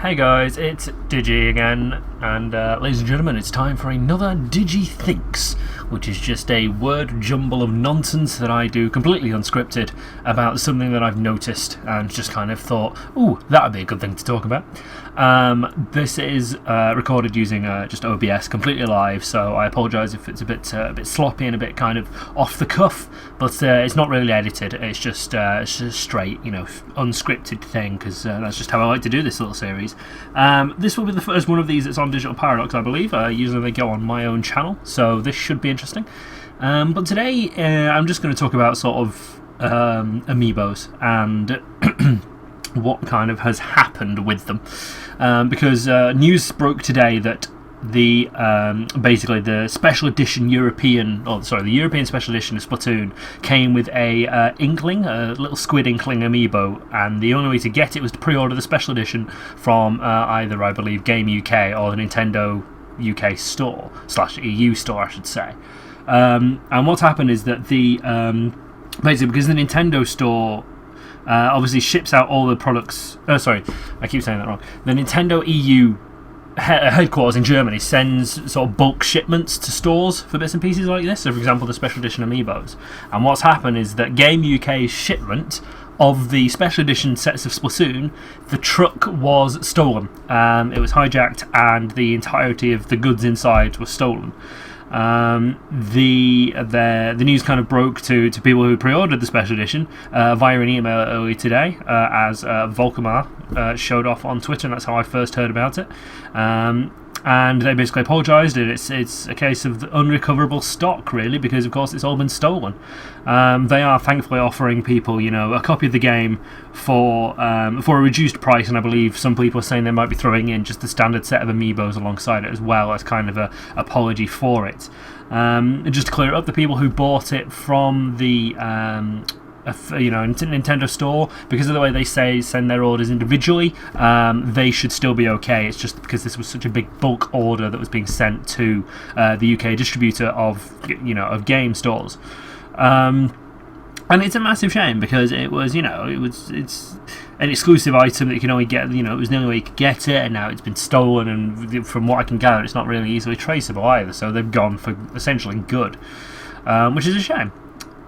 Hey guys, it's Digi again, and ladies and gentlemen, it's time for another Digi Thinks, which is just a word jumble of nonsense that I do completely unscripted about something that I've noticed and just kind of thought, ooh, that would be a good thing to talk about. This is recorded using just OBS, completely live, so I apologise if it's a bit sloppy and a bit kind of off the cuff, but it's not really edited. It's just straight, unscripted thing, because that's just how I like to do this little series. This will be the first one of these that's on Digital Paradox, I believe. Usually they go on my own channel, so this should be interesting. But today I'm just going to talk about sort of amiibos and what kind of has happened with them, because news broke today that the basically the special edition the European special edition of Splatoon came with a inkling, a little squid inkling amiibo, and the only way to get it was to pre-order the special edition from either, I believe, Game UK or the Nintendo UK store / EU store, I should say. And what's happened is that the basically, because the Nintendo store obviously ships out all the products. Sorry, I keep saying that wrong. The Nintendo EU headquarters in Germany sends sort of bulk shipments to stores for bits and pieces like this. So, for example, the special edition amiibos. And what's happened is that Game UK's shipment of the special edition sets of Splatoon, the truck was stolen. It was hijacked, and the entirety of the goods inside was stolen. The news kind of broke to people who pre-ordered the special edition via an email earlier today, as Volkamar showed off on Twitter, and that's how I first heard about it. And they basically apologised, and it's a case of the unrecoverable stock, really, because of course it's all been stolen. They are thankfully offering people, a copy of the game for a reduced price, and I believe some people are saying they might be throwing in just the standard set of amiibos alongside it as well, as kind of a apology for it. Just to clear it up, the people who bought it from the Nintendo store, because of the way they send their orders individually, they should still be okay. It's just because this was such a big bulk order that was being sent to the UK distributor of game stores, and it's a massive shame, because it's an exclusive item that you can only get. It was the only way you could get it, and now it's been stolen, and from what I can gather, it's not really easily traceable either. So they've gone for essentially good, which is a shame.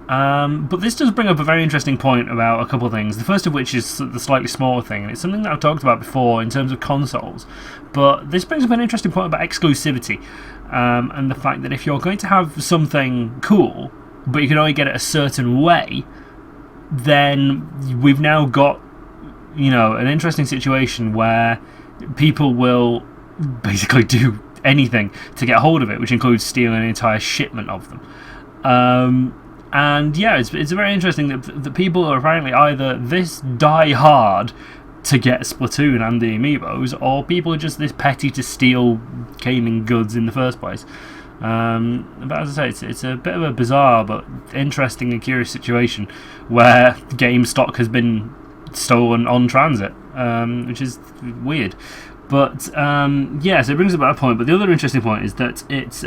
But this does bring up a very interesting point about a couple of things. The first of which is the slightly smaller thing, and it's something that I've talked about before in terms of consoles. But this brings up an interesting point about exclusivity, and the fact that if you're going to have something cool, but you can only get it a certain way, then we've now got an interesting situation where people will basically do anything to get hold of it, which includes stealing an entire shipment of them. And yeah, it's very interesting that the people are apparently either this die hard to get Splatoon and the amiibos, or people are just this petty to steal gaming goods in the first place. But as I say, it's a bit of a bizarre but interesting and curious situation where game stock has been stolen on transit, which is weird. But so it brings about a point. But the other interesting point is that it's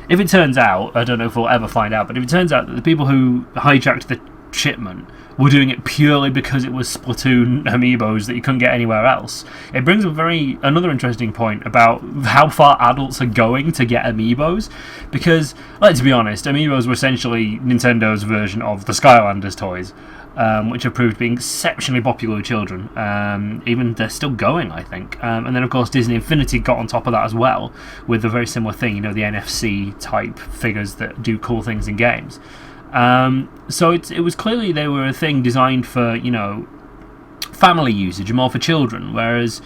if it turns out, I don't know if we'll ever find out, but if it turns out that the people who hijacked the shipment were doing it purely because it was Splatoon amiibos that you couldn't get anywhere else, it brings up another interesting point about how far adults are going to get amiibos. Because, let's be honest, amiibos were essentially Nintendo's version of the Skylanders toys, which have proved to be exceptionally popular with children. Even they're still going, I think. And then, of course, Disney Infinity got on top of that as well, with a very similar thing, the NFC type figures that do cool things in games. So it was clearly they were a thing designed for, family usage and more for children, whereas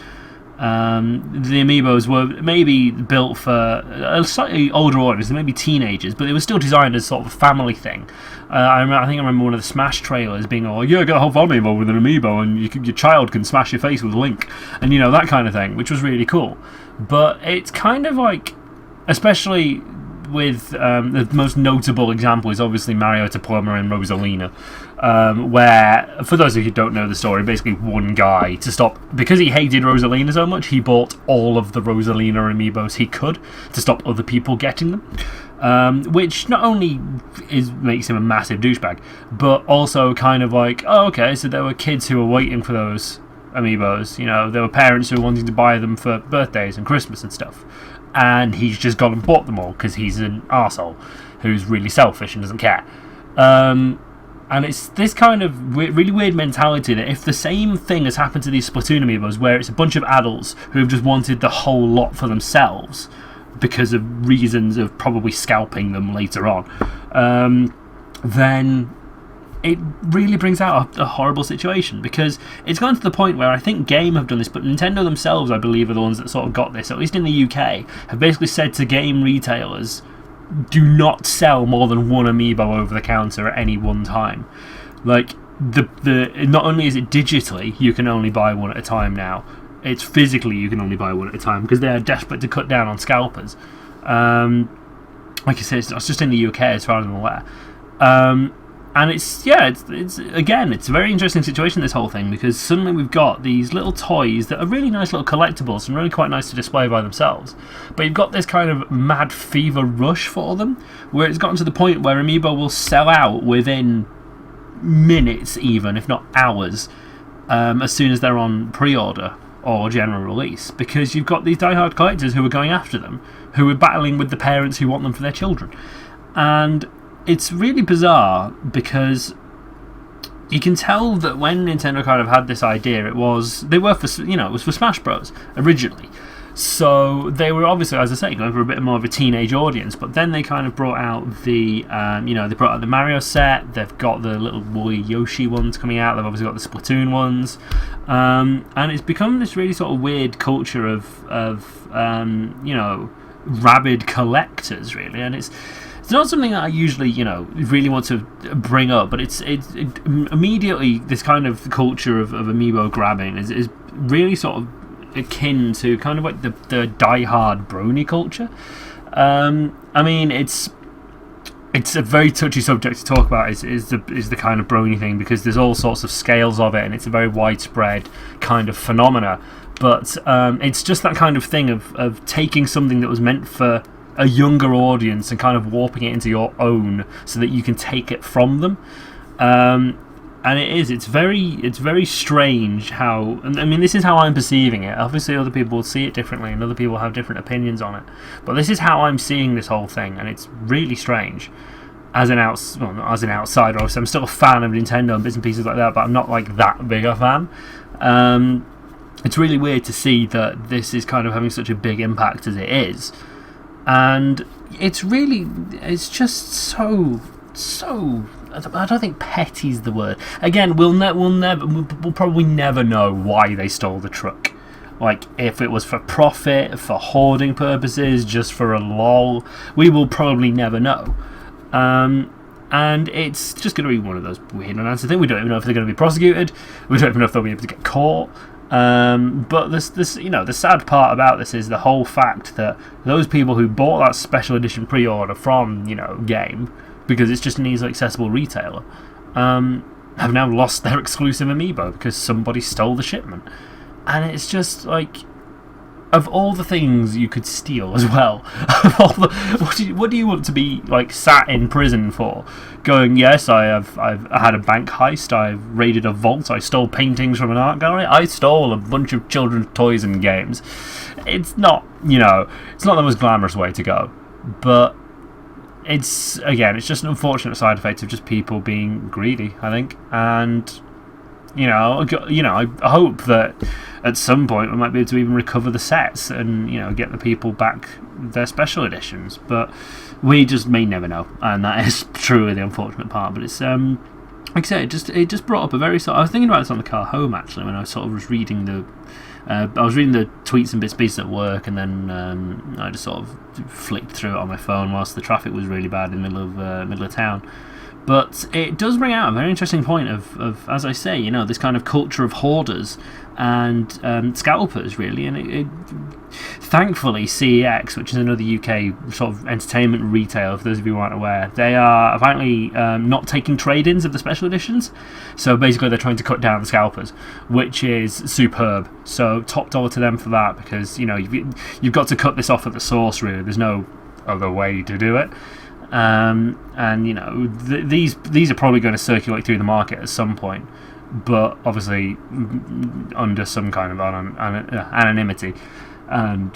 the amiibos were maybe built for a slightly older audience, maybe teenagers, but they were still designed as sort of a family thing. I remember one of the Smash trailers being all, get a whole amiibo with an amiibo, and your child can smash your face with Link, and that kind of thing, which was really cool. But it's kind of like, especially with the most notable example is obviously Mario to Plumber and Rosalina, where, for those of you who don't know the story, basically one guy, because he hated Rosalina so much, he bought all of the Rosalina amiibos he could to stop other people getting them, which not only makes him a massive douchebag, but also kind of like, oh, okay, so there were kids who were waiting for those amiibos. You know, there were parents who were wanting to buy them for birthdays and Christmas and stuff, and he's just gone and bought them all because he's an arsehole who's really selfish and doesn't care. And it's this kind of really weird mentality that if the same thing has happened to these Splatoon amiibos, where it's a bunch of adults who have just wanted the whole lot for themselves because of reasons of probably scalping them later on, then it really brings out a horrible situation, because it's gone to the point where I think Game have done this, but Nintendo themselves, I believe, are the ones that sort of got this, at least in the UK, have basically said to game retailers, do not sell more than one amiibo over the counter at any one time. Like, not only is it digitally you can only buy one at a time now, it's physically you can only buy one at a time, because they are desperate to cut down on scalpers. Like I said, it's just in the UK as far as I'm aware. And it's again, it's a very interesting situation, this whole thing, because suddenly we've got these little toys that are really nice little collectibles and really quite nice to display by themselves, but you've got this kind of mad fever rush for them, where it's gotten to the point where Amiibo will sell out within minutes, even if not hours, as soon as they're on pre-order or general release, because you've got these die-hard collectors who are going after them, who are battling with the parents who want them for their children. And it's really bizarre, because you can tell that when Nintendo kind of had this idea, it was for Smash Bros. Originally. So they were obviously, as I say, going for a bit more of a teenage audience, but then they kind of brought out the Mario set, they've got the little woolly Yoshi ones coming out, they've obviously got the Splatoon ones, and it's become this really sort of weird culture of rabid collectors, really, and it's not something that I usually, really want to bring up, but it's immediately this kind of culture of amiibo grabbing is really sort of akin to kind of like the die-hard brony culture. I mean, it's a very touchy subject to talk about, is the kind of brony thing, because there's all sorts of scales of it, and it's a very widespread kind of phenomena. But it's just that kind of thing of taking something that was meant for a younger audience and kind of warping it into your own so that you can take it from them. And it's very strange how, I mean, this is how I'm perceiving it. Obviously other people will see it differently and other people have different opinions on it, but this is how I'm seeing this whole thing, and it's really strange. As an outsider, obviously I'm still a fan of Nintendo and bits and pieces like that, but I'm not like that big a fan. It's really weird to see that this is kind of having such a big impact as it is. And it's just so I don't think petty's the word. Again, we'll probably never know why they stole the truck. Like, if it was for profit, for hoarding purposes, just for a lol, we will probably never know. And it's just going to be one of those weird unanswered things. We don't even know if they're going to be prosecuted. We don't even know if they'll be able to get caught. But the sad part about this is the whole fact that those people who bought that special edition pre-order from, Game, because it's just an easily accessible retailer, have now lost their exclusive amiibo because somebody stole the shipment. And it's just like, of all the things you could steal as well, what do you want to be like sat in prison for? Going, yes, I've had a bank heist, I've raided a vault, I stole paintings from an art gallery, I stole a bunch of children's toys and games. It's not the most glamorous way to go, but it's just an unfortunate side effect of just people being greedy, I think. And I hope that at some point we might be able to even recover the sets and get the people back their special editions, but we just may never know, and that is truly the unfortunate part. But it's like I said, it just brought up a very I was thinking about this on the car home, actually, when I sort of was reading the tweets and bits and pieces at work, and then I just sort of flicked through it on my phone whilst the traffic was really bad in the middle of town. But it does bring out a very interesting point of as I say, this kind of culture of hoarders and scalpers, really. And thankfully, CEX, which is another UK sort of entertainment retailer, for those of you who aren't aware, they are apparently not taking trade-ins of the special editions. So basically, they're trying to cut down the scalpers, which is superb. So top dollar to them for that, because you've got to cut this off at the source. Really, there's no other way to do it. And these are probably going to circulate through the market at some point, but obviously under some kind of anonymity and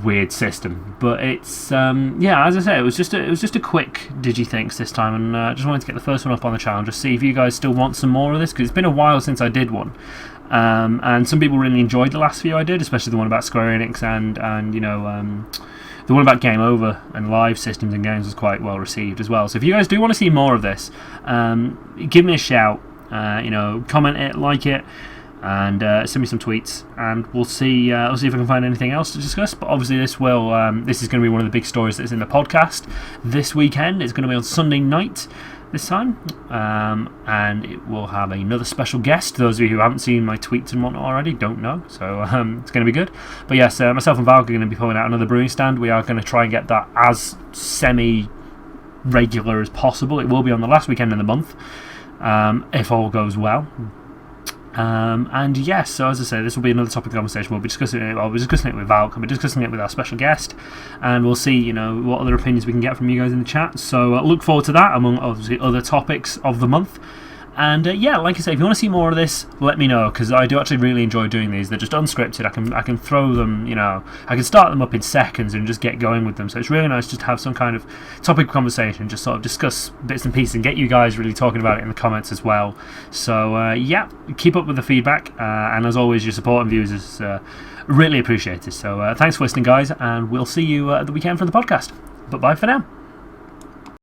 weird system. But it's as I say, it was just a quick digi thinks this time, and just wanted to get the first one up on the channel, just see if you guys still want some more of this, because it's been a while since I did one. And some people really enjoyed the last few I did, especially the one about Square Enix and the one about Game Over and live systems and games was quite well received as well. So if you guys do want to see more of this, give me a shout. Comment it, like it, and send me some tweets, and we'll see. I'll see if I can find anything else to discuss. But obviously, this is going to be one of the big stories that's in the podcast this weekend. It's going to be on Sunday night this time, and it will have another special guest. Those of you who haven't seen my tweets and whatnot already don't know, so it's going to be good. But yes, myself and Val are going to be pulling out another brewing stand. We are going to try and get that as semi-regular as possible. It will be on the last weekend of the month, if all goes well. And yes, so as I say, this will be another topic of conversation. We'll be discussing it. I'll be discussing it with Val. I'll be discussing it with our special guest, and we'll see, what other opinions we can get from you guys in the chat. So look forward to that, among obviously other topics of the month. And like I say, if you want to see more of this, let me know, because I do actually really enjoy doing these. They're just unscripted. I can throw them, I can start them up in seconds and just get going with them. So it's really nice just to have some kind of topic of conversation, just sort of discuss bits and pieces and get you guys really talking about it in the comments as well. So keep up with the feedback, and as always, your support and views is really appreciated. So thanks for listening, guys, and we'll see you at the weekend for the podcast. But bye for now.